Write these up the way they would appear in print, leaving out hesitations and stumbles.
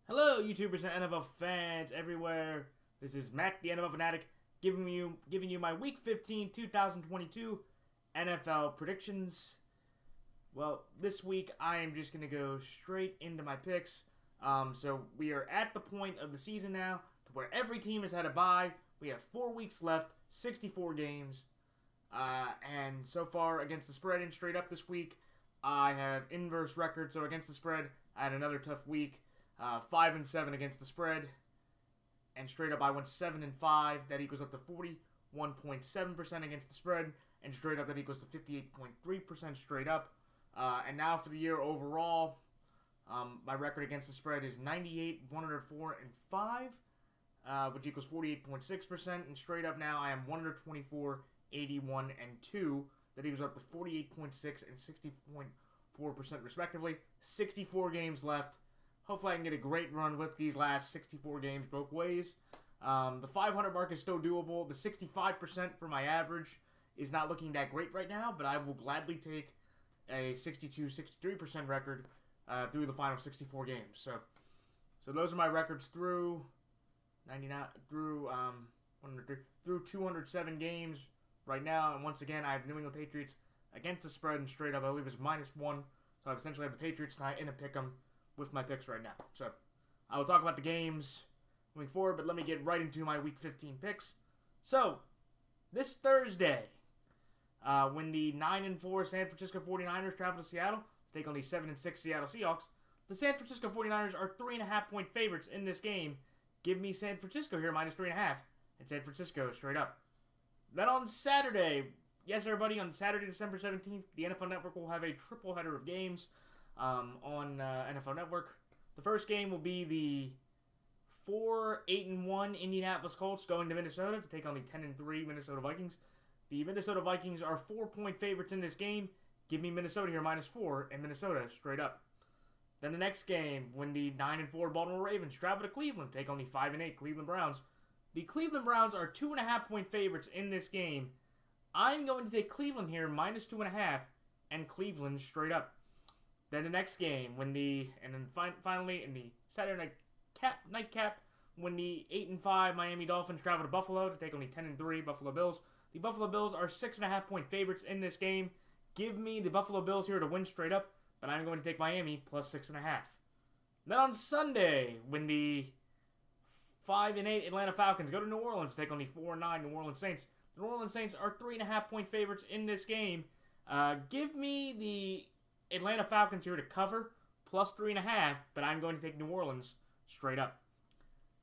Hello, YouTubers and NFL fans everywhere. This is Matt, the NFL Fanatic, giving you my Week 15, 2022 NFL predictions. Well, this week I am just gonna go straight into my picks. So we are at the point of the season now to where every team has had a bye. We have 4 weeks left, 64 games, and so far against the spread and straight up this week, I have inverse record. So against the spread, I had another tough week. 5-7 against the spread, and straight up I went 7-5. That equals up to 41.7% against the spread, and straight up that equals to 58.3% straight up. And now for the year overall, my record against the spread is 98, 104, and 5, which equals 48.6%. And straight up now I am 124, 81, and 2. That equals up to 48.6 and 60.4% respectively. 64 games left. Hopefully I can get a great run with these last 64 games both ways. The 500 mark is still doable. The 65% for my average is not looking that great right now, but I will gladly take a 62-63% record through the final 64 games. So those are my records through 99 through 207 games right now. And once again, I have New England Patriots against the spread and straight up. I believe it's -1. So I essentially have the Patriots tonight in a pick 'em with my picks right now. So I will talk about the games moving forward, but let me get right into my Week 15 picks. So this Thursday, when the 9-4 San Francisco 49ers travel to Seattle to take on the 7-6 Seattle Seahawks, the San Francisco 49ers are 3.5-point favorites in this game. Give me San Francisco here -3.5, and San Francisco straight up. Then on Saturday, yes everybody, on Saturday, December 17th, the NFL Network will have a triple header of games on NFL Network. The first game will be the 4-8-1 Indianapolis Colts going to Minnesota to take on the 10-3 Minnesota Vikings. The Minnesota Vikings are 4-point favorites in this game. Give me Minnesota here -4 and Minnesota straight up. Then the next game, when the 9-4 Baltimore Ravens travel to Cleveland, take on the 5-8 Cleveland Browns. The Cleveland Browns are 2.5-point favorites in this game. I'm going to take Cleveland here -2.5 and Cleveland straight up. Then the next game, finally in the Saturday nightcap, when the 8-5 Miami Dolphins travel to Buffalo to take on the 10-3 Buffalo Bills. The Buffalo Bills are 6.5-point favorites in this game. Give me the Buffalo Bills here to win straight up, but I'm going to take Miami +6.5. Then on Sunday, when the 5-8 Atlanta Falcons go to New Orleans to take on the 4-9 New Orleans Saints. The New Orleans Saints are 3.5-point favorites in this game. Give me the Atlanta Falcons here to cover +3.5, but I'm going to take New Orleans straight up.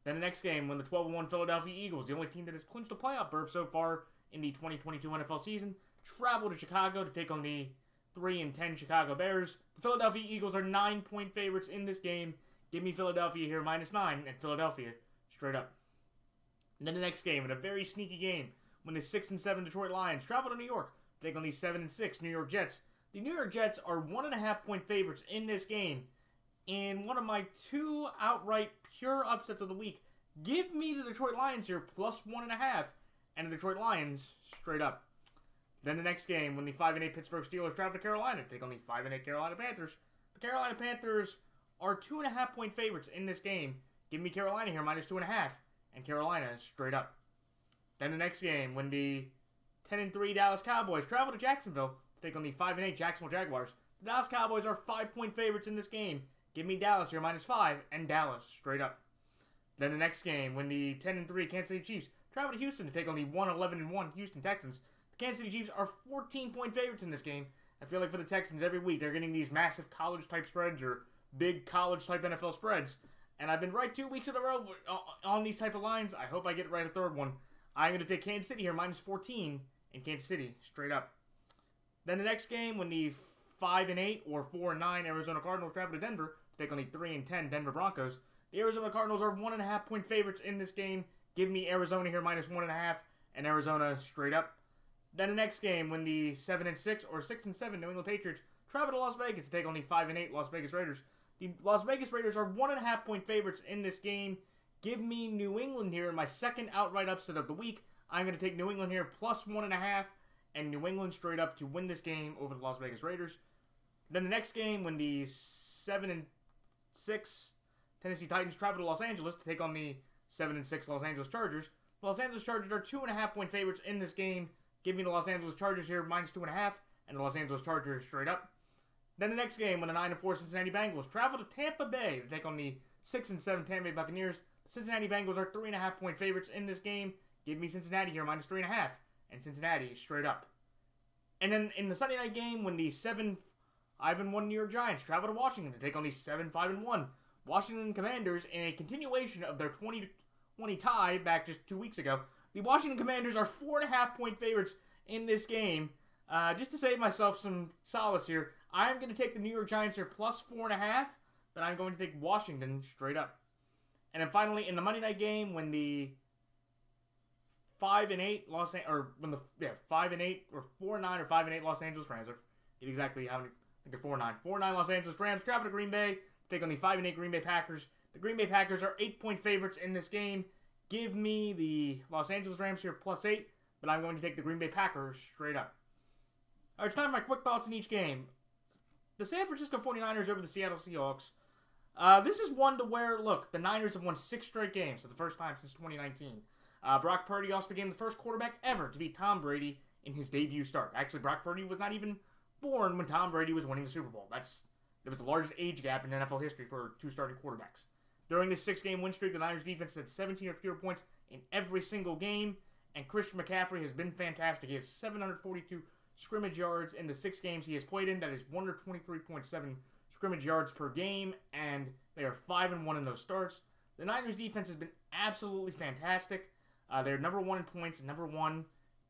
Then the next game, when the 12-1 Philadelphia Eagles, the only team that has clinched a playoff berth so far in the 2022 NFL season, travel to Chicago to take on the 3-10 Chicago Bears. The Philadelphia Eagles are 9-point favorites in this game. Give me Philadelphia here -9 and Philadelphia straight up. And then the next game, in a very sneaky game, when the 6-7 Detroit Lions travel to New York to take on the 7-6 New York Jets. The New York Jets are 1.5-point favorites in this game. In one of my 2 outright pure upsets of the week, give me the Detroit Lions here +1.5 and the Detroit Lions straight up. Then the next game, when the 5-8 Pittsburgh Steelers travel to Carolina to take on the 5-8 Carolina Panthers. The Carolina Panthers are 2.5-point favorites in this game. Give me Carolina here -2.5 and Carolina straight up. Then the next game, when the 10-3 Dallas Cowboys travel to Jacksonville to take on the 5-8 Jacksonville Jaguars. The Dallas Cowboys are 5-point favorites in this game. Give me Dallas here -5 and Dallas straight up. Then the next game, when the 10-3 Kansas City Chiefs travel to Houston to take on the 1-11-1 Houston Texans. The Kansas City Chiefs are 14-point favorites in this game. I feel like for the Texans, every week they're getting these massive college-type spreads or big college-type NFL spreads. And I've been right 2 weeks in a row on these type of lines. I hope I get right a third one. I'm going to take Kansas City here -14 and Kansas City straight up. Then the next game, when the 5-8 or 4-9 Arizona Cardinals travel to Denver to take on the 3-10 Denver Broncos. The Arizona Cardinals are 1.5-point favorites in this game. Give me Arizona here -1.5 and Arizona straight up. Then the next game, when the 7-6 or 6-7 New England Patriots travel to Las Vegas to take on the 5-8 Las Vegas Raiders. The Las Vegas Raiders are 1.5-point favorites in this game. Give me New England here in my second outright upset of the week. I'm going to take New England here +1.5 and New England straight up to win this game over the Las Vegas Raiders. Then the next game, when the 7-6 Tennessee Titans travel to Los Angeles to take on the 7-6 Los Angeles Chargers. The Los Angeles Chargers are 2.5-point favorites in this game. Give me the Los Angeles Chargers here, -2.5, and the Los Angeles Chargers straight up. Then the next game, when the 9-4 Cincinnati Bengals travel to Tampa Bay to take on the 6-7 Tampa Bay Buccaneers. The Cincinnati Bengals are 3.5-point favorites in this game. Give me Cincinnati here, -3.5, and Cincinnati straight up. And then in the Sunday night game, when the 7-5-1 New York Giants travel to Washington to take on the 7-5-1 Washington Commanders in a continuation of their 20-20 tie back just 2 weeks ago. The Washington Commanders are 4.5-point favorites in this game. Just to save myself some solace here, I'm going to take the New York Giants here +4.5, but I'm going to take Washington straight up. And then finally, in the Monday night game, when the 5-8 Los Angeles, or when the 5-8 or 4-9 or 5-8 Los Angeles Rams, or get exactly how many, I think they're 4-9. 4-9 Los Angeles Rams travel to Green Bay to take on the 5-8 Green Bay Packers. The Green Bay Packers are 8-point favorites in this game. Give me the Los Angeles Rams here +8, but I'm going to take the Green Bay Packers straight up. All right, it's time for my quick thoughts in each game. The San Francisco 49ers over the Seattle Seahawks. This is one to where, look, the Niners have won 6 straight games for the first time since 2019. Brock Purdy also became the first quarterback ever to beat Tom Brady in his debut start. Actually, Brock Purdy was not even born when Tom Brady was winning the Super Bowl. There was the largest age gap in NFL history for 2 starting quarterbacks. During this 6-game win streak, the Niners defense had 17 or fewer points in every single game, and Christian McCaffrey has been fantastic. He has 742 scrimmage yards in the 6 games he has played in. That is 123.7 scrimmage yards per game, and they are 5-1 in those starts. The Niners defense has been absolutely fantastic. They're number 1 in points and number 1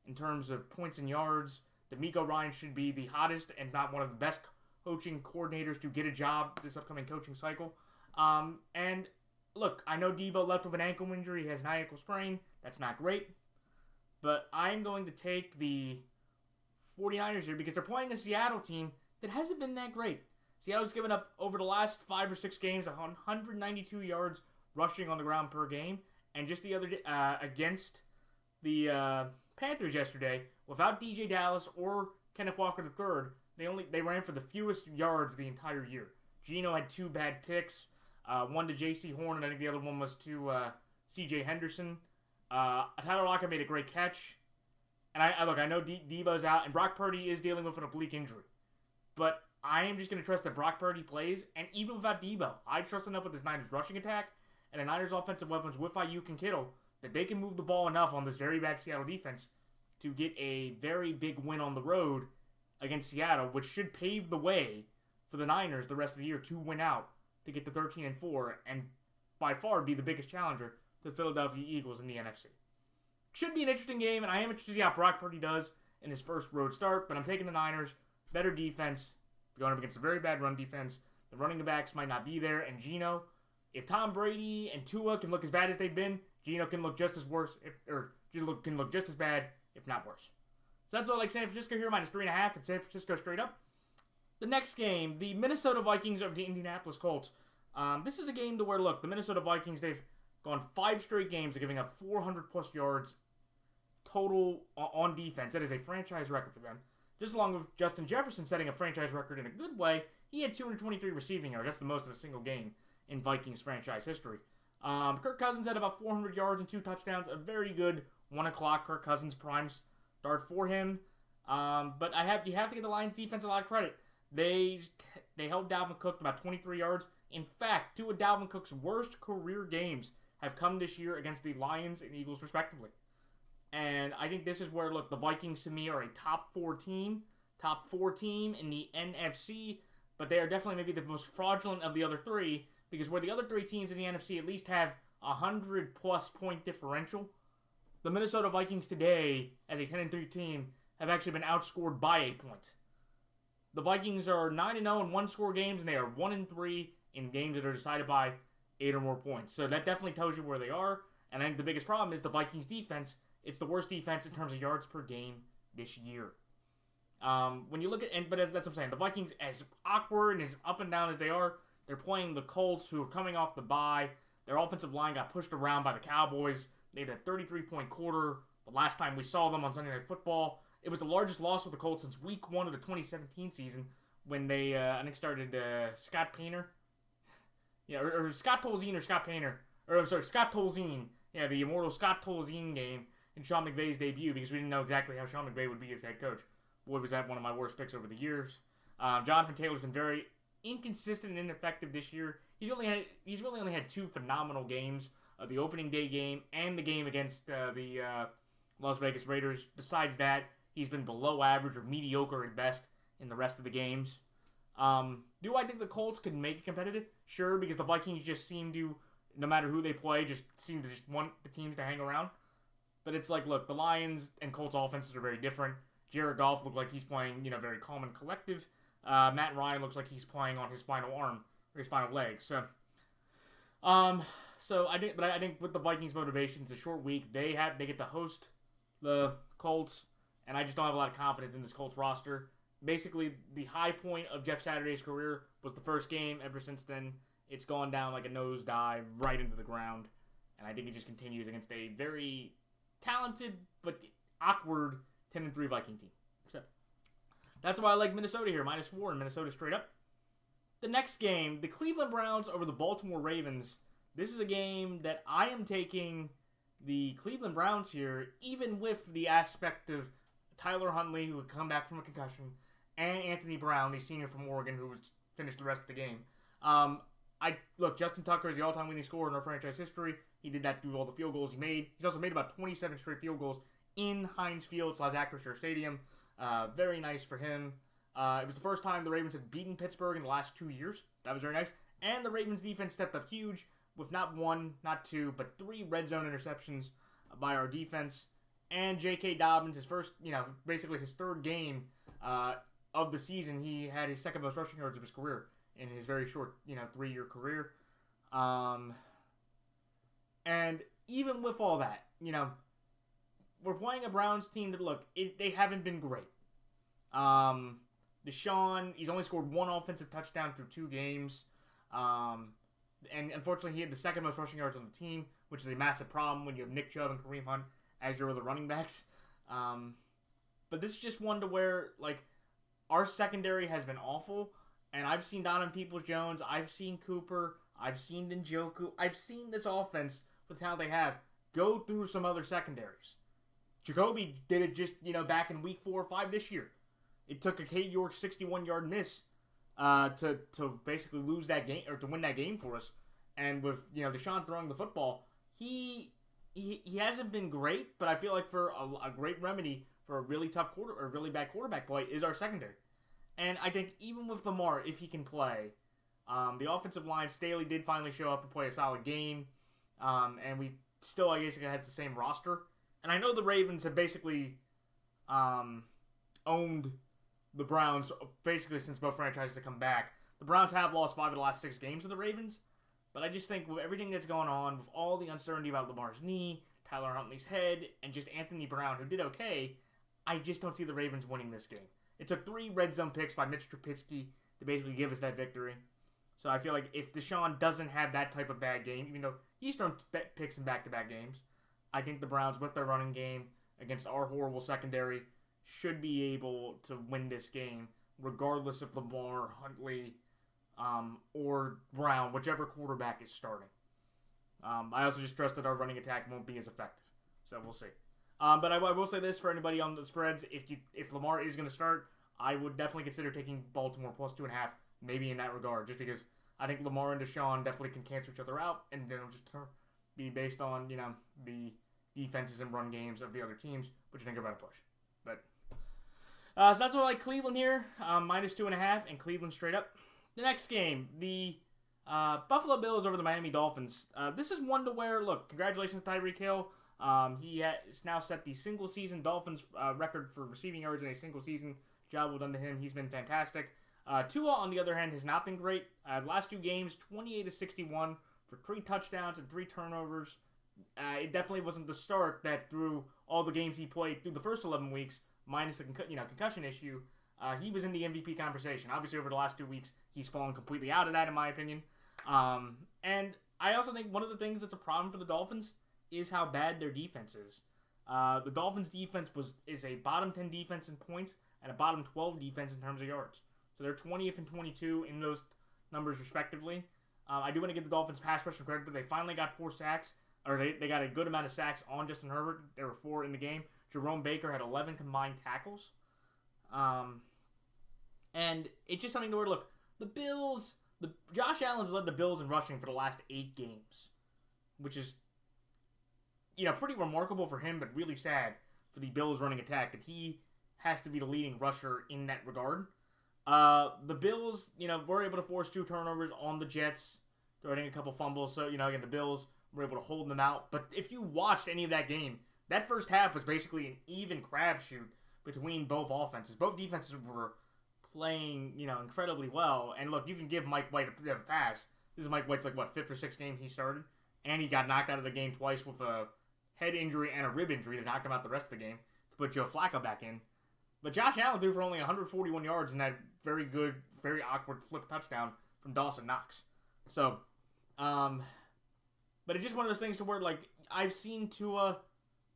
in terms of points and yards. DeMeco Ryans should be the hottest and not one of the best coaching coordinators to get a job this upcoming coaching cycle. And look, I know Debo left with an ankle injury. He has an ankle sprain. That's not great. But I'm going to take the 49ers here because they're playing a Seattle team that hasn't been that great. Seattle's given up over the last 5 or 6 games 192 yards rushing on the ground per game. And just the other day, against the Panthers yesterday, without DJ Dallas or Kenneth Walker III, they ran for the fewest yards the entire year. Geno had 2 bad picks, one to J.C. Horn, and I think the other one was to C.J. Henderson. Tyler Lockett made a great catch. And I know Debo's out, and Brock Purdy is dealing with an oblique injury. But I am just going to trust that Brock Purdy plays, and even without Debo, I trust enough with this Niners rushing attack and the Niners offensive weapons with Ayuk and Kittle that they can move the ball enough on this very bad Seattle defense to get a very big win on the road against Seattle, which should pave the way for the Niners the rest of the year to win out to get to 13-4 and by far be the biggest challenger to the Philadelphia Eagles in the NFC. Should be an interesting game, and I am interested to see how Brock Purdy does in his first road start, but I'm taking the Niners. Better defense. Going up against a very bad run defense. The running backs might not be there, and Geno, if Tom Brady and Tua can look as bad as they've been, Geno can look just as can look just as bad, if not worse. So that's all I like San Francisco here, -3.5, and San Francisco straight up. The next game, the Minnesota Vikings over the Indianapolis Colts. This is a game to where, look, the Minnesota Vikings, they've gone 5 straight games of giving up 400-plus yards total on defense. That is a franchise record for them. Just along with Justin Jefferson setting a franchise record in a good way, he had 223 receiving yards. That's the most of a single game in Vikings franchise history. Kirk Cousins had about 400 yards and 2 touchdowns. A very good 1 o'clock Kirk Cousins prime start for him. But you have to give the Lions defense a lot of credit. They held Dalvin Cook about 23 yards. In fact, 2 of Dalvin Cook's worst career games have come this year against the Lions and Eagles respectively. And I think this is where, look, the Vikings to me are a top 4 team in the NFC, but they are definitely maybe the most fraudulent of the other 3, because where the other 3 teams in the NFC at least have 100-plus point differential, the Minnesota Vikings today, as a 10-3 team, have actually been outscored by a point. The Vikings are 9-0 in 1-score games, and they are 1-3 in games that are decided by 8 or more points. So that definitely tells you where they are, and I think the biggest problem is the Vikings defense. It's the worst defense in terms of yards per game this year. When you look at, but that's what I'm saying. The Vikings, as awkward and as up and down as they are, they're playing the Colts, who are coming off the bye. Their offensive line got pushed around by the Cowboys. They had a 33-point quarter the last time we saw them on Sunday Night Football. It was the largest loss for the Colts since Week 1 of the 2017 season when they, I think, started Scott Painter. Yeah, or Scott Tolzien or Scott Painter. Or, I'm sorry, Scott Tolzien. Yeah, the immortal Scott Tolzien game in Sean McVay's debut because we didn't know exactly how Sean McVay would be as head coach. Boy, was that one of my worst picks over the years. Jonathan Taylor's been very inconsistent and ineffective this year. He's really only had 2 phenomenal games, the opening day game and the game against the Las Vegas Raiders. Besides that, he's been below average or mediocre at best in the rest of the games. Do I think the Colts could make it competitive? Sure, because the Vikings just seem to, no matter who they play, just seem to just want the teams to hang around. But it's like, look, the Lions and Colts offenses are very different. Jared Goff looks like he's playing, very calm and collective. Matt Ryan looks like he's playing on his final arm or his final leg. So I think with the Vikings' motivation, it's a short week. They get to host the Colts, and I just don't have a lot of confidence in this Colts roster. Basically, the high point of Jeff Saturday's career was the first game. Ever since then, it's gone down like a nosedive right into the ground, and I think it just continues against a very talented but awkward 10-3 Viking team. So that's why I like Minnesota here, -4, and Minnesota straight up. The next game, the Cleveland Browns over the Baltimore Ravens. This is a game that I am taking the Cleveland Browns here, even with the aspect of Tyler Huntley, who would come back from a concussion, and Anthony Brown, the senior from Oregon, who was finished the rest of the game. Look, Justin Tucker is the all-time leading scorer in our franchise history. He did that through all the field goals he made. He's also made about 27 straight field goals in Heinz Field / Acrisure Stadium. Very nice for him. It was the first time the Ravens had beaten Pittsburgh in the last 2 years. That was very nice. And the Ravens defense stepped up huge with not 1, not 2, but 3 red zone interceptions by our defense. And J.K. Dobbins, his first, basically his 3rd game of the season, he had his 2nd most rushing yards of his career in his very short, 3-year career. And even with all that, we're playing a Browns team that, look, they haven't been great. Deshaun, he's only scored 1 offensive touchdown through 2 games. And unfortunately, he had the 2nd most rushing yards on the team, which is a massive problem when you have Nick Chubb and Kareem Hunt as your other running backs. But this is just one to where, our secondary has been awful. And I've seen Donovan Peoples-Jones, I've seen Cooper, I've seen Njoku, I've seen this offense with how they have go through some other secondaries. Jacoby did it just, back in week 4 or 5 this year. It took a Kate York 61-yard miss to basically lose that game, or to win that game for us. And with, Deshaun throwing the football, he hasn't been great, but I feel like for a great remedy for a really tough or really bad quarterback play is our secondary. And I think even with Lamar, if he can play, the offensive line, Staley did finally show up and play a solid game. And we still, I guess, has the same roster. And I know the Ravens have basically owned the Browns basically since both franchises have come back. The Browns have lost 5 of the last 6 games to the Ravens. But I just think with everything that's going on, with all the uncertainty about Lamar's knee, Tyler Huntley's head, and just Anthony Brown, who did okay, I just don't see the Ravens winning this game. It took 3 red zone picks by Mitch Trubisky to basically give us that victory. So I feel like if Deshaun doesn't have that type of bad game, even though he's thrown picks in back-to-back games, I think the Browns, with their running game against our horrible secondary, should be able to win this game, regardless of Lamar, Huntley, or Brown, whichever quarterback is starting. I also just trust that our running attack won't be as effective. So we'll see. But I will say this for anybody on the spreads: if Lamar is going to start, I would definitely consider taking Baltimore +2.5, maybe in that regard, just because I think Lamar and Deshaun definitely can cancel each other out, and then it'll just be based on the defenses and run games of the other teams, which I think are about to push. But so that's what I like Cleveland here, -2.5, and Cleveland straight up. The next game, the Buffalo Bills over the Miami Dolphins. This is one to where, look, congratulations to Tyreek Hill. He has now set the single-season Dolphins record for receiving yards in a single season. Job well done to him. He's been fantastic. Tua, on the other hand, has not been great. Last 2 games, 28-61 for 3 touchdowns and 3 turnovers. It definitely wasn't the start that through all the games he played through the first 11 weeks, minus the concussion issue, he was in the MVP conversation. Obviously, over the last 2 weeks, he's fallen completely out of that, in my opinion. And I also think one of the things that's a problem for the Dolphins is how bad their defense is. The Dolphins' defense is a bottom 10 defense in points and a bottom 12 defense in terms of yards. So they're 20th and 22 in those numbers respectively. I do want to give the Dolphins pass rush credit that they finally got 4 sacks, or they got a good amount of sacks on Justin Herbert. There were 4 in the game. Jerome Baker had 11 combined tackles. And it's just something to where, look, the Bills, Josh Allen's led the Bills in rushing for the last 8 games, which is, pretty remarkable for him, but really sad for the Bills running attack that he has to be the leading rusher in that regard. The Bills, were able to force 2 turnovers on the Jets, throwing a couple fumbles. So, again, the Bills were able to hold them out. But if you watched any of that game, that first half was basically an even crapshoot between both offenses. Both defenses were playing, incredibly well. And look, you can give Mike White a pass. This is Mike White's, 5th or 6th game he started. And he got knocked out of the game twice with a head injury and a rib injury that knocked him out the rest of the game to put Joe Flacco back in. But Josh Allen threw for only 141 yards in that very good, very awkward flip touchdown from Dawson Knox. So, but it's just one of those things to where, I've seen Tua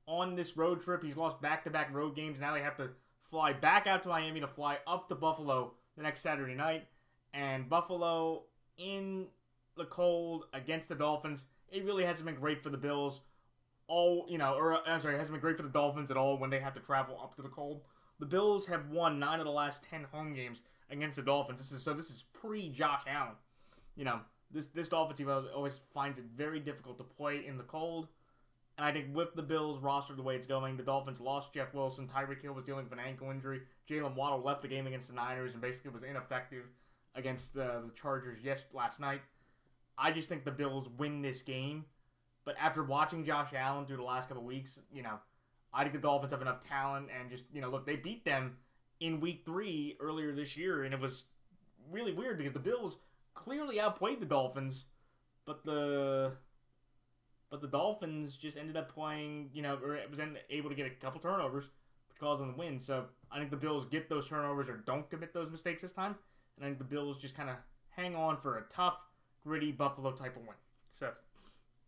on this road trip. He's lost back-to-back road games. Now they have to fly back out to Miami to fly up to Buffalo the next Saturday night. And Buffalo in the cold against the Dolphins, it really hasn't been great for the Bills. It hasn't been great for the Dolphins at all when they have to travel up to the cold. The Bills have won 9 of the last 10 home games against the Dolphins. This is pre-Josh Allen. This Dolphins team always finds it very difficult to play in the cold. And I think with the Bills roster the way it's going, the Dolphins lost Jeff Wilson. Tyreek Hill was dealing with an ankle injury. Jalen Waddle left the game against the Niners and basically was ineffective against the Chargers last night. I just think the Bills win this game. But after watching Josh Allen through the last couple of weeks, I think the Dolphins have enough talent and just, look, they beat them in week 3 earlier this year, and it was really weird because the Bills clearly outplayed the Dolphins, but the Dolphins just ended up playing, or was able to get a couple turnovers to cause them to win. So I think the Bills get those turnovers or don't commit those mistakes this time, and I think the Bills just kind of hang on for a tough, gritty Buffalo type of win. So,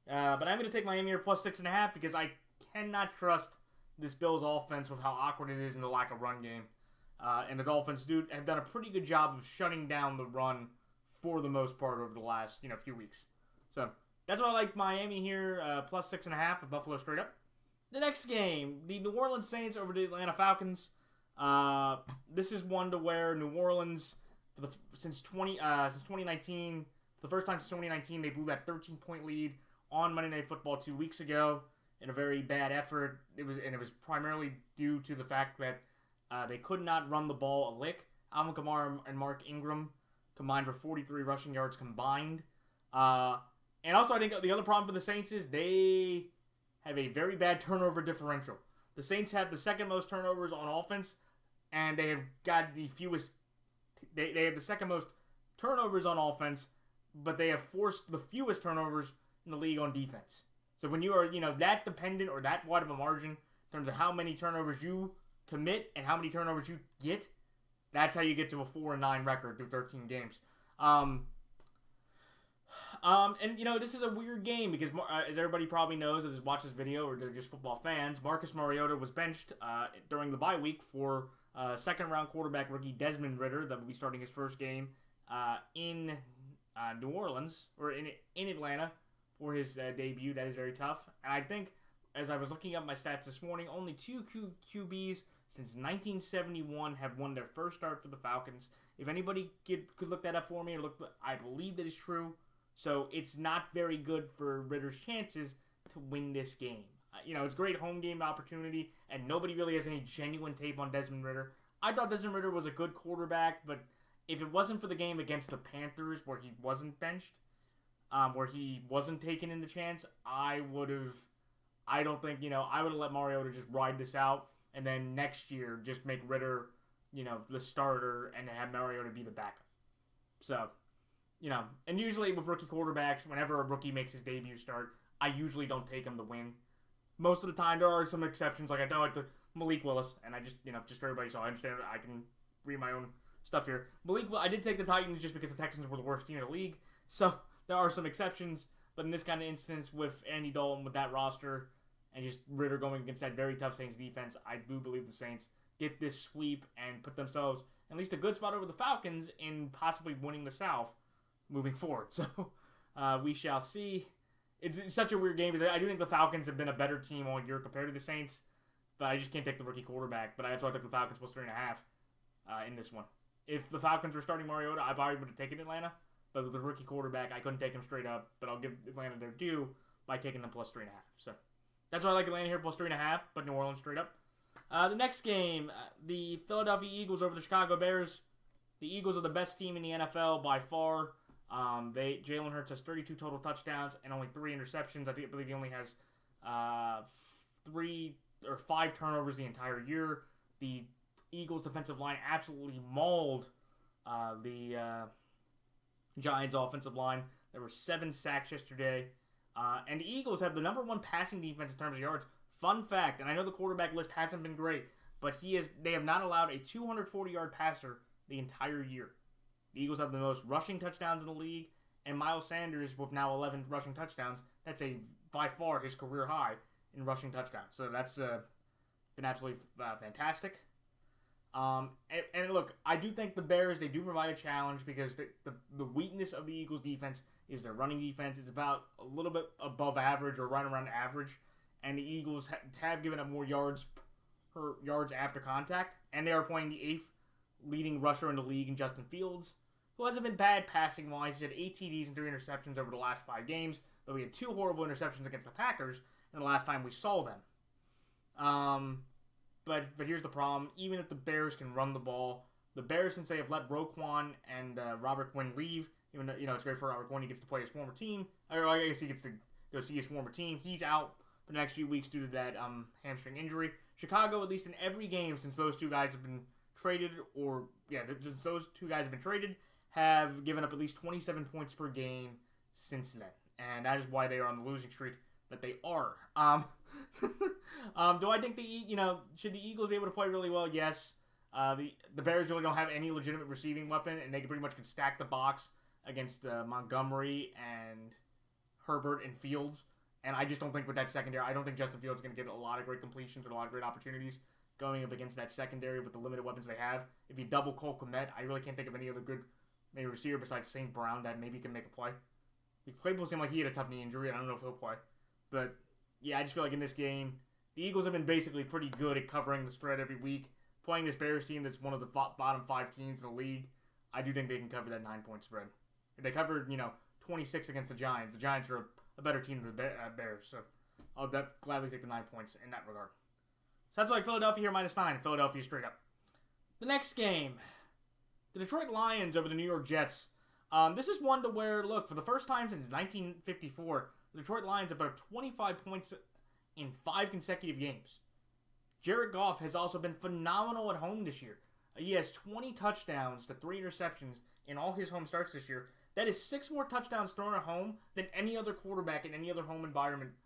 but I'm going to take Miami here plus 6.5 because I cannot trust this Bills offense with how awkward it is in the lack of run game. And the Dolphins have done a pretty good job of shutting down the run for the most part over the last, few weeks. So that's why I like Miami here, plus 6.5 with Buffalo straight up. The next game, the New Orleans Saints over the Atlanta Falcons. This is one to where New Orleans, since 2019, for the first time since 2019, they blew that 13-point lead on Monday Night Football 2 weeks ago in a very bad effort. It was primarily due to the fact that they could not run the ball a lick. Alvin Kamara and Mark Ingram combined for 43 rushing yards combined. And also, I think the other problem for the Saints is they have a very bad turnover differential. The Saints have the second most turnovers on offense, and they have got the fewest. They have the second most turnovers on offense, but they have forced the fewest turnovers in the league on defense. So when you are, that dependent or that wide of a margin in terms of how many turnovers you commit and how many turnovers you get, that's how you get to a 4-9 record through 13 games. This is a weird game because, as everybody probably knows that has watched this video or they're just football fans, Marcus Mariota was benched during the bye week for second-round quarterback rookie Desmond Ridder that will be starting his first game in New Orleans or in Atlanta for his debut. That is very tough. And I think, as I was looking up my stats this morning, only 2 QBs since 1971 have won their first start for the Falcons. If anybody could look that up for me, I believe that is true. So it's not very good for Ridder's chances to win this game. It's a great home game opportunity, and nobody really has any genuine tape on Desmond Ridder. I thought Desmond Ridder was a good quarterback, but if it wasn't for the game against the Panthers where he wasn't benched, where he wasn't taken in the chance, I would have let Mariota just ride this out, and then next year just make Ridder, the starter, and have Mariota be the backup. So, and usually with rookie quarterbacks, whenever a rookie makes his debut start, I usually don't take him to win. Most of the time, there are some exceptions, like I don't like the Malik Willis, and I just, just for everybody, so I understand I can read my own stuff here. I did take the Titans just because the Texans were the worst team in the league, so there are some exceptions, but in this kind of instance, with Andy Dalton, with that roster, and just Ridder going against that very tough Saints defense, I do believe the Saints get this sweep and put themselves in at least a good spot over the Falcons in possibly winning the South moving forward. So, We shall see. It's such a weird game because I do think the Falcons have been a better team all year compared to the Saints, but I just can't take the rookie quarterback. But that's why I took the Falcons plus 3.5 in this one. If the Falcons were starting Mariota, I probably would have taken Atlanta. But with the rookie quarterback, I couldn't take him straight up. But I'll give Atlanta their due by taking them plus 3.5. So that's why I like Atlanta here plus 3.5, but New Orleans straight up. The next game, the Philadelphia Eagles over the Chicago Bears. The Eagles are the best team in the NFL by far. Jalen Hurts has 32 total touchdowns and only 3 interceptions. I believe he only has 3 or 5 turnovers the entire year. The Eagles defensive line absolutely mauled the Giants offensive line. There were 7 sacks yesterday. And the Eagles have the #1 passing defense in terms of yards. Fun fact, and I know the quarterback list hasn't been great, but they have not allowed a 240-yard passer the entire year. The Eagles have the most rushing touchdowns in the league, and Miles Sanders with now 11 rushing touchdowns. That's by far his career high in rushing touchdowns. So that's been absolutely fantastic. And look, I do think the Bears, they do provide a challenge because the weakness of the Eagles defense is their running defense. It's about a little bit above average or right around average. And the Eagles have given up more yards after contact. And they are playing the 8th leading rusher in the league in Justin Fields, who hasn't been bad passing-wise. He's had 8 TDs and 3 interceptions over the last 5 games, though he had 2 horrible interceptions against the Packers in the last time we saw them. But here's the problem. Even if the Bears can run the ball, the Bears, since they have let Roquan and Robert Quinn leave, even though, it's great for Robert Quinn, he gets to play his former team. Or I guess he gets to go see his former team. He's out for the next few weeks due to that hamstring injury. Chicago, at least in every game since those two guys have been traded, have given up at least 27 points per game since then. And that is why they are on the losing streak that they are. Do I think should the Eagles be able to play really well? Yes. The Bears really don't have any legitimate receiving weapon, and they pretty much can stack the box against Montgomery and Herbert and Fields. And I just don't think with that secondary, I don't think Justin Fields is going to get a lot of great completions or a lot of great opportunities going up against that secondary with the limited weapons they have. If you double Cole Kmet, I really can't think of any other good maybe receiver besides St. Brown that maybe can make a play. Claypool seemed like he had a tough knee injury, and I don't know if he'll play. But yeah, I just feel like in this game, the Eagles have been basically pretty good at covering the spread every week. Playing this Bears team that's one of the bottom 5 teams in the league, I do think they can cover that 9-point spread. If they covered, 26 against the Giants are a better team than the Bears. So I'll gladly take the 9 points in that regard. So that's like Philadelphia here -9. Philadelphia straight up. The next game, the Detroit Lions over the New York Jets. This is one to where, look, for the first time since 1954, the Detroit Lions have put up 25 points in 5 consecutive games. Jared Goff has also been phenomenal at home this year. He has 20 touchdowns to 3 interceptions in all his home starts this year. That is 6 more touchdowns thrown at home than any other quarterback in any other home environment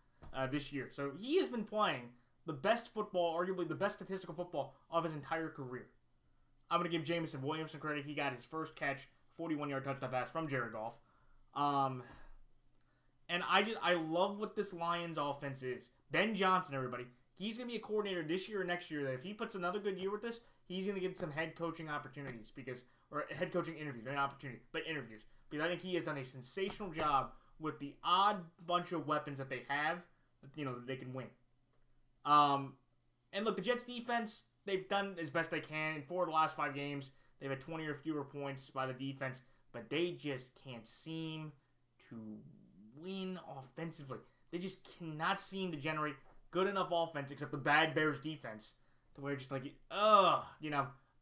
this year. So he has been playing the best football, arguably the best statistical football of his entire career. I'm going to give Jameson Williams some credit. He got his first catch, 41-yard touchdown pass from Jared Goff. And I love what this Lions offense is. Ben Johnson, everybody. He's going to be a coordinator this year or next year. That if he puts another good year with this, he's going to get some head coaching opportunities or head coaching interviews, not opportunities, but interviews. Because I think he has done a sensational job with the odd bunch of weapons that they have, that they can win. And look, the Jets defense, they've done as best they can. In 4 of the last 5 games, they've had 20 or fewer points by the defense, but they just can't seem to win offensively. They just cannot seem to generate good enough offense, except the bad Bears defense, to where it's just like,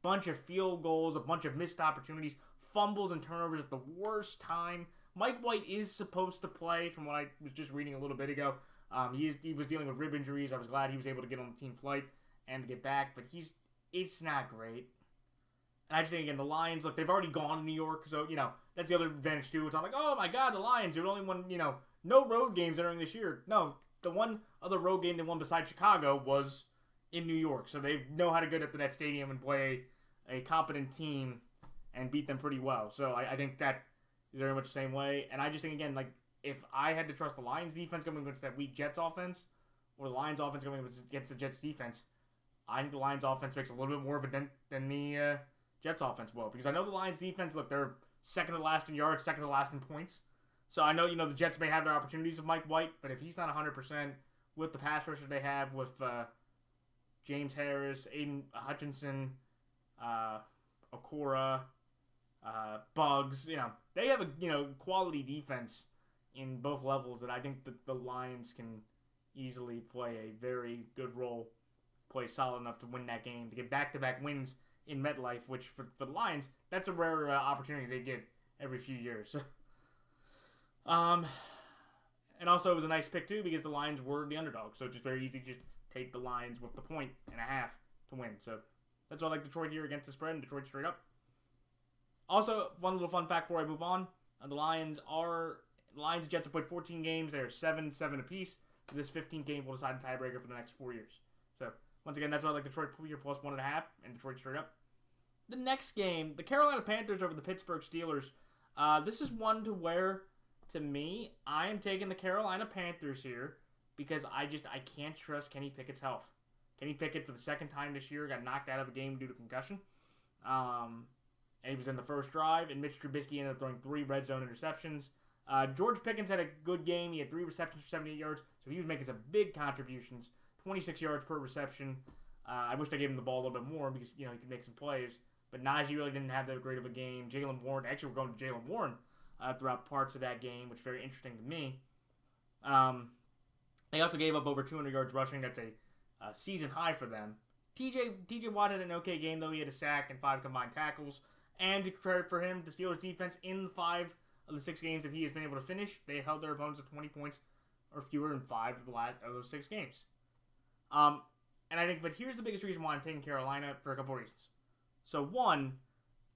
bunch of field goals, a bunch of missed opportunities, fumbles and turnovers at the worst time. Mike White is supposed to play, from what I was just reading a little bit ago. He was dealing with rib injuries. I was glad he was able to get on the team flight and get back, but it's not great. And I just think, again, the Lions, look, they've already gone to New York, so, that's the other advantage, too. It's not like, oh, my God, the Lions, they're the only one, no road games entering this year. No, the one other road game they won besides Chicago was in New York, so they know how to get up to that stadium and play a competent team and beat them pretty well. So I think that is very much the same way. And I just think, again, like, if I had to trust the Lions defense going against that weak Jets offense, or the Lions offense going against the Jets defense, I think the Lions offense makes a little bit more of a dent than the Jets offense will. Because I know the Lions defense, look, they're second to last in yards, second to last in points. So I know, the Jets may have their opportunities with Mike White, but if he's not 100% with the pass rushers they have with James Harris, Aiden Hutchinson, Okora, Bugs, they have a, quality defense in both levels that I think that the Lions can easily play a very good role, play solid enough to win that game, to get back-to-back wins in MetLife, which for the Lions, that's a rare opportunity they get every few years. And also it was a nice pick too because the Lions were the underdog, so it's just very easy to just take the Lions with the 1.5 to win. So that's why I like Detroit here against the spread, and Detroit straight up. Also, one little fun fact before I move on: the Lions and Jets have played 14 games. They're 7-7 apiece. So this 15th game will decide the tiebreaker for the next 4 years. So once again, that's why I like Detroit here plus 1.5 and Detroit straight up. The next game, the Carolina Panthers over the Pittsburgh Steelers. This is one to where, to me, I am taking the Carolina Panthers here because I can't trust Kenny Pickett's health. Kenny Pickett, for the second time this year, got knocked out of a game due to concussion. And he was in the first drive, and Mitch Trubisky ended up throwing 3 red zone interceptions. George Pickens had a good game. He had 3 receptions for 78 yards, so he was making some big contributions. 26 yards per reception. I wish I gave him the ball a little bit more because, he could make some plays. But Najee really didn't have that great of a game. Jaylen Warren, actually we're going to Jaylen Warren throughout parts of that game, which is very interesting to me. They also gave up over 200 yards rushing. That's a season high for them. TJ Watt had an okay game, though. He had a sack and 5 combined tackles. And to credit for him, the Steelers defense in 5 of the 6 games that he has been able to finish, they held their opponents to 20 points or fewer in 5 of those 6 games. But here's the biggest reason why I'm taking Carolina for a couple reasons. So one,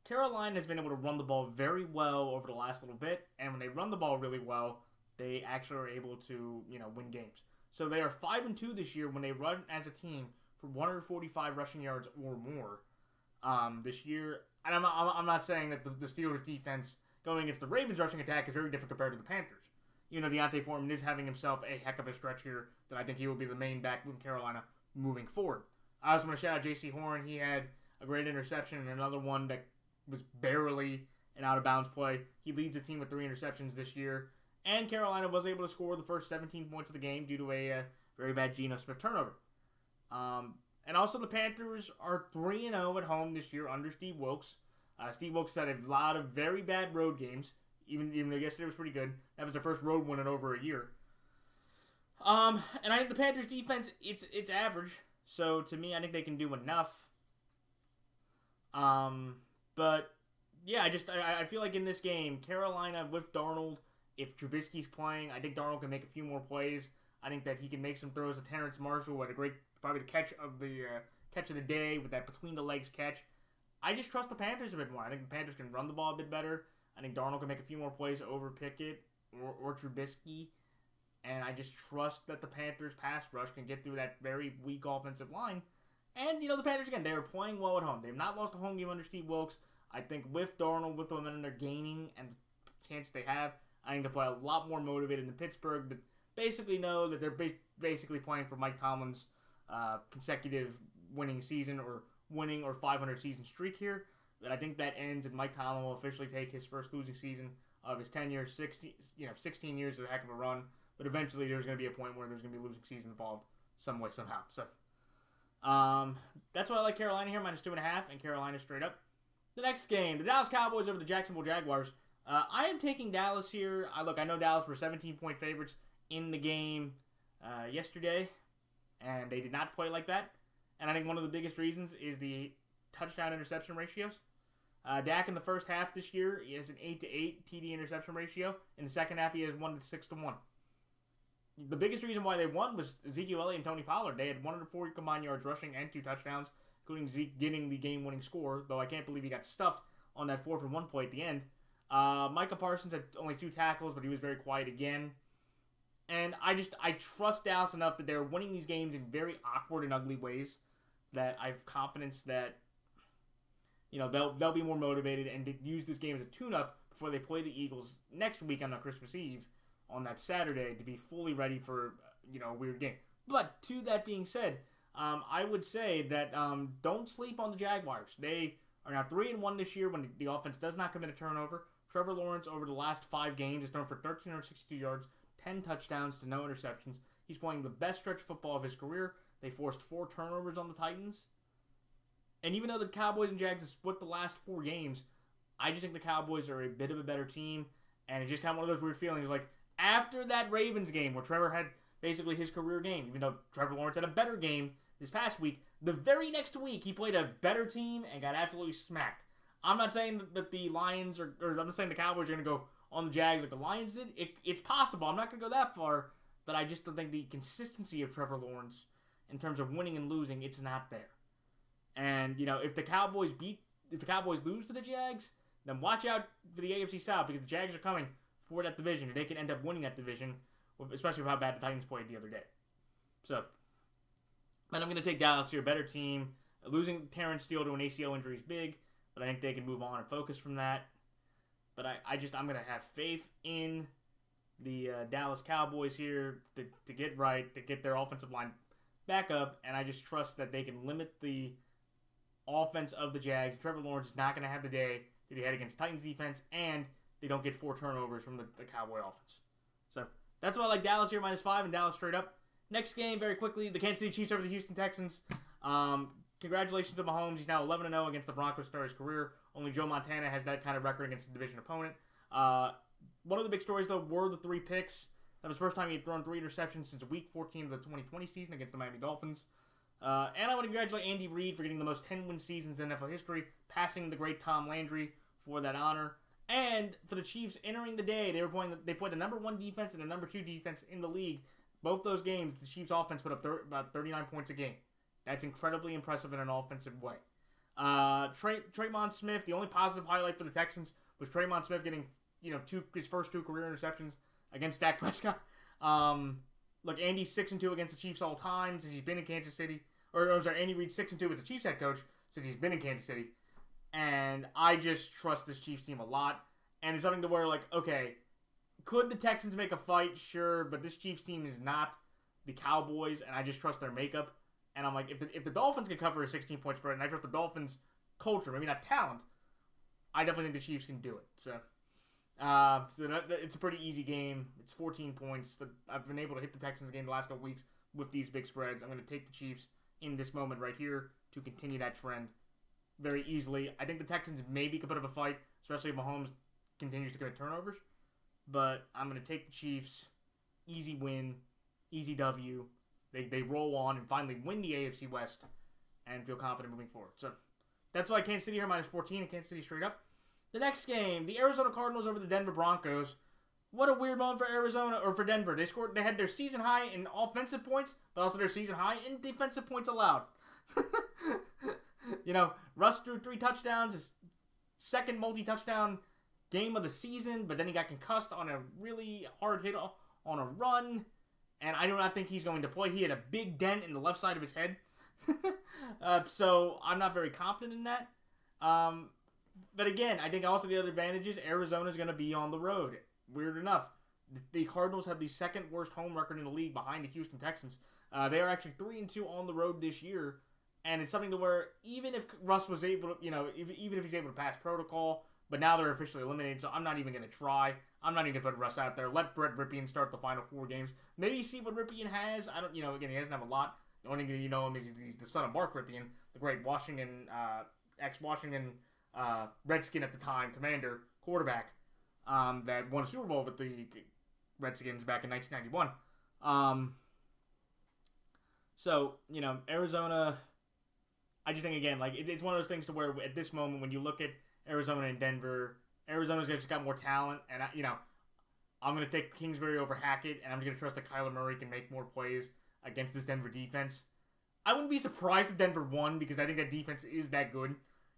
Carolina has been able to run the ball very well over the last little bit, and when they run the ball really well, they actually are able to, win games. So they are 5-2 this year when they run as a team for 145 rushing yards or more this year. And I'm not saying that the Steelers defense going against the Ravens rushing attack is very different compared to the Panthers. Deontay Foreman is having himself a heck of a stretch here that I think he will be the main back in Carolina moving forward. I also want to shout out J.C. Horn. He had a great interception and another one that was barely an out-of-bounds play. He leads the team with 3 interceptions this year. And Carolina was able to score the first 17 points of the game due to a very bad Geno Smith turnover. And also the Panthers are 3-0 at home this year under Steve Wilks. Steve Wilks had a lot of very bad road games, even though yesterday was pretty good. That was their first road win in over a year. And I think the Panthers defense, it's average. So to me, I think they can do enough. But yeah, I feel like in this game, Carolina with Darnold, if Trubisky's playing, I think Darnold can make a few more plays. I think that he can make some throws to Terrence Marshall, who had a great, probably the catch of the day with that between the legs catch. I just trust the Panthers a bit more. I think the Panthers can run the ball a bit better. I think Darnold can make a few more plays over Pickett or Trubisky. And I just trust that the Panthers pass rush can get through that very weak offensive line. And, the Panthers, again, they are playing well at home. They have not lost a home game under Steve Wilks. I think with Darnold, with the momentum they're gaining and the chance they have, I think they play a lot more motivated than Pittsburgh. That basically know that they're basically playing for Mike Tomlin's consecutive winning season or winning or 500 season streak here. But I think that ends and Mike Tomlin will officially take his first losing season of his tenure. 16 years is a heck of a run. But eventually there's going to be a point where there's going to be a losing season involved some way, somehow. So that's why I like Carolina here, -2.5, and Carolina straight up. The next game, the Dallas Cowboys over the Jacksonville Jaguars. I am taking Dallas here. I know Dallas were 17-point favorites in the game yesterday, and they did not play like that. And I think one of the biggest reasons is the touchdown-interception ratios. Dak in the first half this year, he has an 8-to-8 TD interception ratio. In the second half, he has 1-6-1. The biggest reason why they won was Ezekiel Elliott and Tony Pollard. They had 140 combined yards rushing and 2 touchdowns, including Zeke getting the game-winning score, though I can't believe he got stuffed on that 4-for-1 play at the end. Micah Parsons had only 2 tackles, but he was very quiet again. And I trust Dallas enough that they're winning these games in very awkward and ugly ways that I have confidence that they'll be more motivated and use this game as a tune-up before they play the Eagles next week on Christmas Eve on that Saturday to be fully ready for a weird game. But to that being said, I would say that don't sleep on the Jaguars. They are now 3-1 this year when the offense does not commit a turnover. Trevor Lawrence, over the last 5 games, has thrown for 1,362 yards, 10 touchdowns to no interceptions. He's playing the best stretch of football of his career. They forced 4 turnovers on the Titans. And even though the Cowboys and Jags have split the last 4 games, I just think the Cowboys are a bit of a better team. And it's just kind of one of those weird feelings. Like, after that Ravens game where Trevor had basically his career game, even though Trevor Lawrence had a better game this past week, the very next week he played a better team and got absolutely smacked. I'm not saying that the Lions or I'm not saying the Cowboys are going to go on the Jags like the Lions did. It's possible. I'm not going to go that far, but I just don't think the consistency of Trevor Lawrence in terms of winning and losing, it's not there. And, you know, if the Cowboys lose to the Jags, then watch out for the AFC South, because the Jags are coming for that division, and they can end up winning that division, especially with how bad the Titans played the other day. So, and I'm going to take Dallas here, better team. Losing Terrence Steele to an ACL injury is big, but I think they can move on and focus from that. But I'm going to have faith in the Dallas Cowboys here to get right, to get their offensive line back up, and I just trust that they can limit the offense of the Jags. Trevor Lawrence is not going to have the day that he had against Titans defense, and they don't get 4 turnovers from the Cowboy offense. So that's why I like Dallas here, -5, and Dallas straight up. Next game, very quickly, the Kansas City Chiefs over the Houston Texans. Congratulations to Mahomes. He's now 11-0 against the Broncos to start his career. Only Joe Montana has that kind of record against a division opponent. One of the big stories, though, were the 3 picks. That was the first time he had thrown 3 interceptions since Week 14 of the 2020 season against the Miami Dolphins. And I want to congratulate Andy Reid for getting the most 10-win seasons in NFL history, passing the great Tom Landry for that honor. And for the Chiefs entering the day, they played the number 1 defense and the number 2 defense in the league. Both those games, the Chiefs' offense put up about 39 points a game. That's incredibly impressive in an offensive way. Traymon Smith, the only positive highlight for the Texans was Traymon Smith getting, his first 2 career interceptions against Dak Prescott. Look, Andy's 6-2 against the Chiefs all time since he's been in Kansas City. Andy Reid's 6-2 as the Chiefs head coach since he's been in Kansas City. And I just trust this Chiefs team a lot. And it's something to where, okay, could the Texans make a fight? Sure, but this Chiefs team is not the Cowboys, and I just trust their makeup. And I'm like, if the Dolphins can cover a 16-point spread, and I trust the Dolphins' culture, maybe not talent, I definitely think the Chiefs can do it. So it's a pretty easy game. It's 14 points. I've been able to hit the Texans game the last couple weeks with these big spreads. I'm going to take the Chiefs in this moment right here to continue that trend very easily. I think the Texans maybe could put up a fight, especially if Mahomes continues to commit turnovers. But I'm going to take the Chiefs. Easy win. Easy W. They roll on and finally win the AFC West and feel confident moving forward. So that's why Kansas City here -14 and Kansas City straight up. The next game, the Arizona Cardinals over the Denver Broncos. What a weird moment for Arizona, or for Denver. They had their season high in offensive points, but also their season high in defensive points allowed. Russ threw 3 touchdowns, his second multi-touchdown game of the season, but then he got concussed on a really hard hit on a run, and I do not think he's going to play. He had a big dent in the left side of his head, so I'm not very confident in that. But again, I think also the other advantage is Arizona's going to be on the road. Weird enough, the Cardinals have the 2nd worst home record in the league behind the Houston Texans. They are actually 3-2 on the road this year, and it's something to where even if Russ was able to, even if he's able to pass protocol, but now they're officially eliminated, so I'm not even going to try. I'm not even going to put Russ out there. Let Brett Ripien start the final 4 games. Maybe see what Ripien has. I don't, again, he doesn't have a lot. The only thing you know him is he's the son of Mark Ripien, the great ex-Washington Redskin at the time, commander, quarterback, that won a Super Bowl with the Redskins back in 1991. So, Arizona, I just think, again, it's one of those things to where at this moment, when you look at Arizona and Denver, Arizona's just got more talent, and, I'm going to take Kingsbury over Hackett, and I'm going to trust that Kyler Murray can make more plays against this Denver defense. I wouldn't be surprised if Denver won, because I think that defense is that good,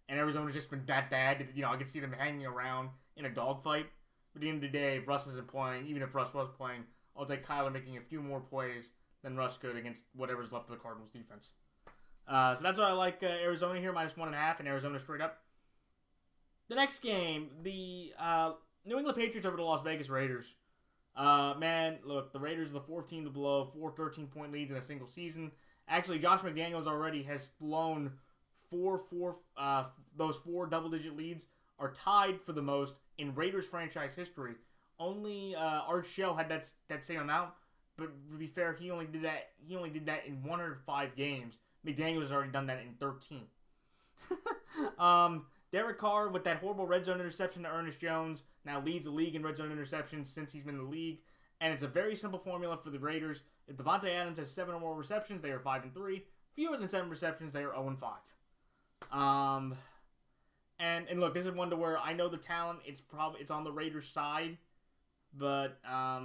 and Arizona's just been that bad that, I could see them hanging around in a dogfight. But at the end of the day, if Russ isn't playing, even if Russ was playing, I'll take Kyler making a few more plays than Russ could against whatever's left of the Cardinals defense. So that's why I like Arizona here, -1.5, and Arizona straight up. The next game, the New England Patriots over the Las Vegas Raiders. Man, look, the Raiders are the 4th team to blow 4 13-point leads in a single season. Actually, Josh McDaniels already has blown those 4 double-digit leads are tied for the most in Raiders franchise history. Only Art Shell had that same amount, but to be fair, he only did that in 105 games. McDaniels has already done that in 13. Derek Carr with that horrible red zone interception to Ernest Jones now leads the league in red zone interceptions since he's been in the league, and it's a very simple formula for the Raiders. If Devontae Adams has 7 or more receptions, they are 5-3. Fewer than 7 receptions, they are 0-5. And look, this is one to where I know the talent. It's on the Raiders' side, but I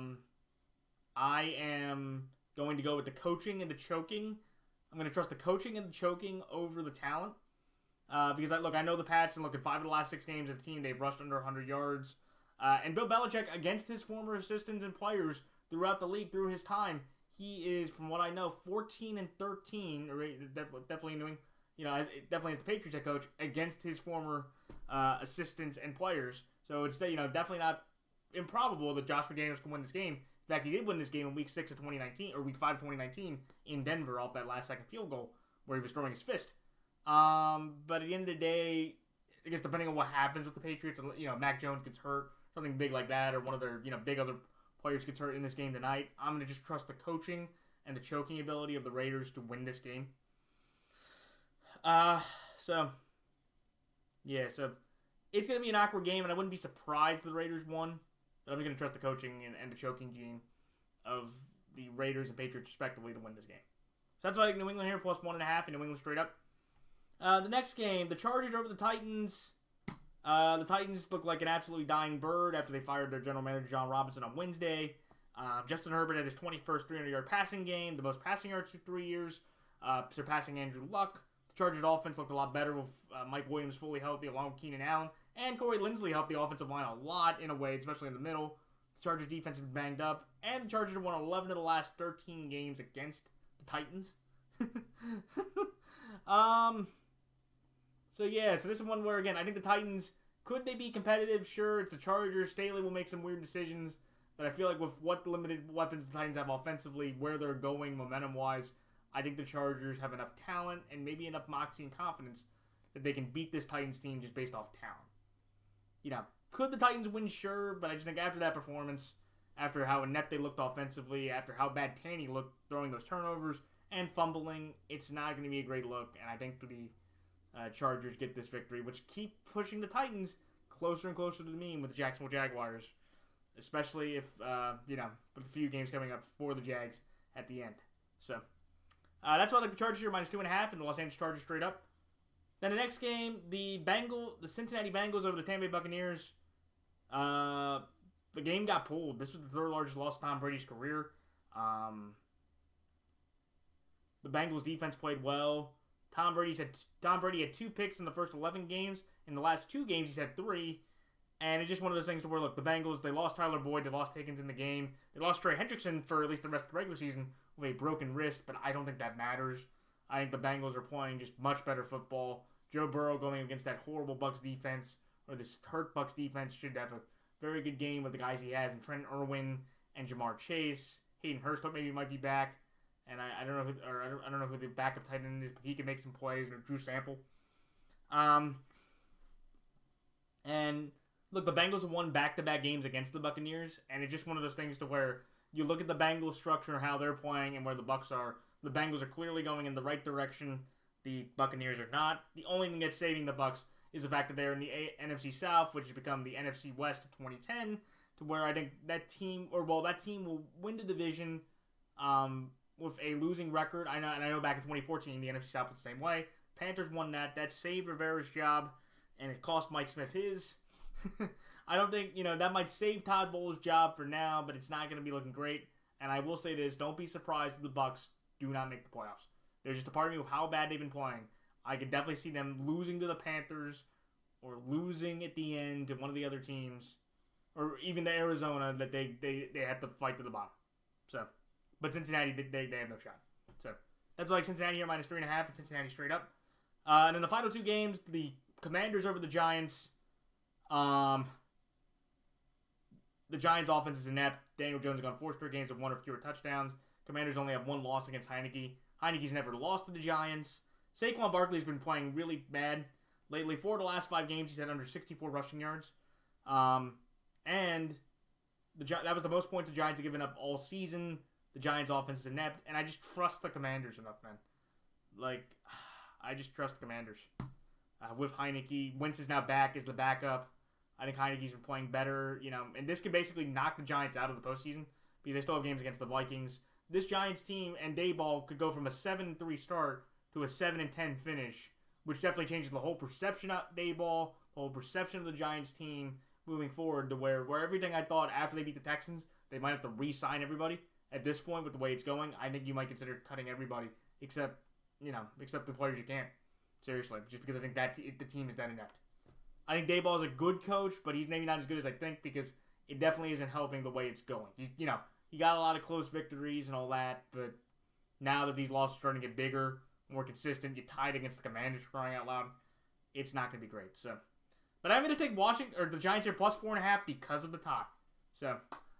am going to go with the coaching and the choking. I'm going to trust the coaching and the choking over the talent. Because I know the Pats, and look, at 5 of the last 6 games of the team, they've rushed under 100 yards. And Bill Belichick, against his former assistants and players throughout the league through his time, he is, from what I know, 14-13, or definitely doing, definitely as the Patriots head coach, against his former assistants and players. So it's, definitely not improbable that Josh McDaniels can win this game. In fact, he did win this game in Week 6 of 2019, or Week 5 of 2019 in Denver off that last-second field goal where he was throwing his fist. But at the end of the day, I guess depending on what happens with the Patriots, Mac Jones gets hurt, something big like that, or one of their, big other players gets hurt in this game tonight, I'm going to just trust the coaching and the choking ability of the Raiders to win this game. So it's going to be an awkward game, and I wouldn't be surprised if the Raiders won, but I'm just going to trust the coaching and the choking gene of the Raiders and Patriots respectively to win this game. So that's why I like New England here, plus 1.5, and New England straight up. The next game, the Chargers over the Titans. The Titans look like an absolutely dying bird after they fired their general manager, John Robinson, on Wednesday. Justin Herbert had his 21st 300-yard passing game, the most passing yards for 3 years, surpassing Andrew Luck. The Chargers' offense looked a lot better with Mike Williams fully healthy, along with Keenan Allen. And Corey Linsley helped the offensive line a lot in a way, especially in the middle. The Chargers' defense has been banged up, and the Chargers have won 11 of the last 13 games against the Titans. So this is one where, again, I think the Titans, could they be competitive? Sure, it's the Chargers. Staley will make some weird decisions, but I feel like with what limited weapons the Titans have offensively, where they're going momentum-wise, I think the Chargers have enough talent and maybe enough moxie and confidence that they can beat this Titans team just based off talent. Could the Titans win? Sure, but I just think after that performance, after how inept they looked offensively, after how bad Tanny looked throwing those turnovers and fumbling, it's not going to be a great look, and I think the Chargers get this victory, which keep pushing the Titans closer and closer to the mean with the Jacksonville Jaguars, especially if, with a few games coming up for the Jags at the end. So, that's why I like the Chargers here, minus 2.5, and the Los Angeles Chargers straight up. Then the next game, the Cincinnati Bengals over the Tampa Bay Buccaneers. The game got pulled. This was the third largest loss of Tom Brady's career. The Bengals defense played well. Tom Brady had 2 picks in the first 11 games. In the last 2 games, he's had 3. And it's just one of those things to where, look, the Bengals, they lost Tyler Boyd, they lost Higgins in the game. They lost Trey Hendrickson for at least the rest of the regular season with a broken wrist, but I don't think that matters. I think the Bengals are playing just much better football. Joe Burrow going against that horrible Bucs defense, or this hurt Bucs defense, should have a very good game with the guys he has, and Trent Irwin and Jamar Chase. Hayden Hurst maybe might be back. And I don't know who the backup tight end is, but he can make some plays. Or Drew Sample. And look, the Bengals have won back-to-back games against the Buccaneers, and it's just one of those things to where you look at the Bengals structure and how they're playing and where the Bucs are. The Bengals are clearly going in the right direction. The Buccaneers are not. The only thing that's saving the Bucs is the fact that they're in the NFC South, which has become the NFC West of 2010, to where I think that team will win the division. With a losing record. I know back in 2014, the NFC South was the same way. Panthers won that. That saved Rivera's job, and it cost Mike Smith his. I don't think, that might save Todd Bowles' job for now, but it's not going to be looking great. And I will say this, don't be surprised if the Bucs do not make the playoffs. There's just a part of me with how bad they've been playing. I could definitely see them losing to the Panthers, or losing at the end to one of the other teams, or even to Arizona, that they have to fight to the bottom. So... But Cincinnati, they have no shot. So, that's like Cincinnati here, minus 3.5, and Cincinnati straight up. And then the final 2 games, the Commanders over the Giants. The Giants' offense is inept. Daniel Jones has gone 4 straight games with 1 or fewer touchdowns. Commanders only have 1 loss against Heineke. Heineke's never lost to the Giants. Saquon Barkley's been playing really bad. lately. 4 of the last 5 games, he's had under 64 rushing yards. And that was the most points the Giants have given up all season. The Giants' offense is inept, and I just trust the Commanders enough, man. Like, I just trust the Commanders. With Heineke, Wentz is now back as the backup. I think Heineke's been playing better, and this could basically knock the Giants out of the postseason because they still have games against the Vikings. This Giants team and Daboll could go from a 7-3 start to a 7-10 finish, which definitely changes the whole perception of Daboll, the whole perception of the Giants team moving forward to where everything I thought after they beat the Texans, they might have to re-sign everybody. At this point, with the way it's going, I think you might consider cutting everybody except the players you can. Seriously, just because I think the team is that inept. I think Daboll is a good coach, but he's maybe not as good as I think because it definitely isn't helping the way it's going. He got a lot of close victories and all that, but now that these losses are starting to get bigger, more consistent, you tied against the Commanders, crying out loud, it's not going to be great. So, but I'm going to take the Giants here plus 4.5 because of the tie. So,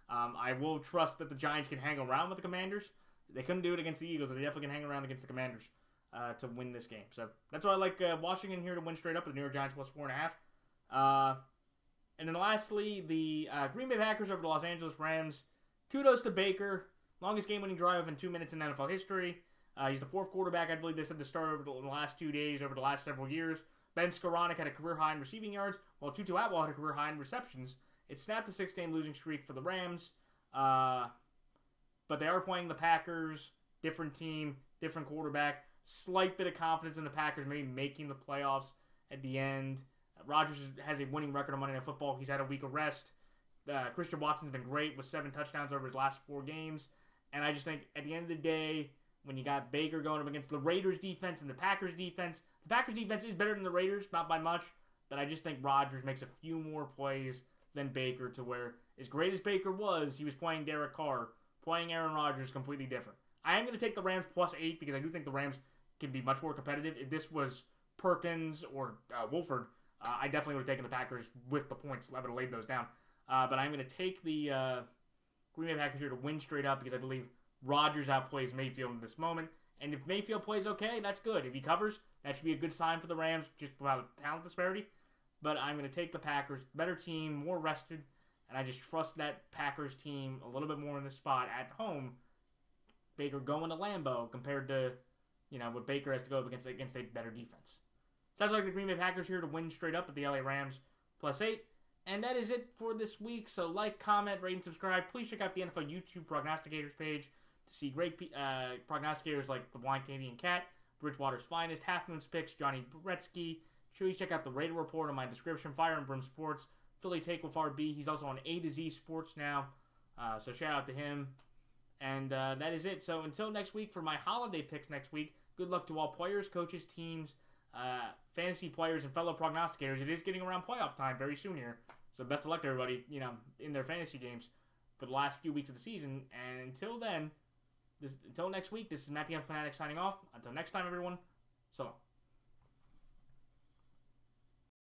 I will trust that the Giants can hang around with the Commanders. They couldn't do it against the Eagles, but they definitely can hang around against the Commanders to win this game. So that's why I like Washington here to win straight up with the New York Giants plus 4.5. And then lastly, the Green Bay Packers over the Los Angeles Rams. Kudos to Baker. Longest game-winning drive in 2 minutes in NFL history. He's the 4th quarterback, I believe they said, to start over the last 2 days, over the last several years. Ben Skoranek had a career high in receiving yards, while Tutu Atwell had a career high in receptions. It snapped a 6-game losing streak for the Rams. But they are playing the Packers. Different team, different quarterback. Slight bit of confidence in the Packers maybe making the playoffs at the end. Rodgers has a winning record on Monday Night Football. He's had a week of rest. Christian Watson's been great with 7 touchdowns over his last 4 games. And I just think at the end of the day, when you got Baker going up against the Raiders defense and the Packers defense is better than the Raiders, not by much. But I just think Rodgers makes a few more plays than Baker to where, as great as Baker was, he was playing Derek Carr. Playing Aaron Rodgers is completely different. I am going to take the Rams plus 8 because I do think the Rams can be much more competitive. If this was Perkins or Wolford, I definitely would have taken the Packers with the points. I would have laid those down. But I'm going to take the Green Bay Packers here to win straight up because I believe Rodgers outplays Mayfield in this moment. And if Mayfield plays okay, that's good. If he covers, that should be a good sign for the Rams, just without a talent disparity. But I'm going to take the Packers. Better team, more rested. And I just trust that Packers team a little bit more in the spot at home. Baker going to Lambeau compared to, what Baker has to go up against a better defense. Sounds like the Green Bay Packers here to win straight up at the LA Rams plus 8. And that is it for this week. So like, comment, rate, and subscribe. Please check out the NFL YouTube Prognosticators page to see great prognosticators like the Blind Canadian Cat, Bridgewater's Finest, Half Moon's Picks, Johnny Bretsky. Please check out the Raider Report on my description, Fire and Brim Sports, Philly Take with RB. He's also on A to Z Sports now. So shout out to him. And that is it. So until next week for my holiday picks next week, good luck to all players, coaches, teams, fantasy players, and fellow prognosticators. It is getting around playoff time very soon here. So best of luck to everybody, in their fantasy games for the last few weeks of the season. And until then, until next week, this is Matthew Fanatic signing off. Until next time, everyone, so long.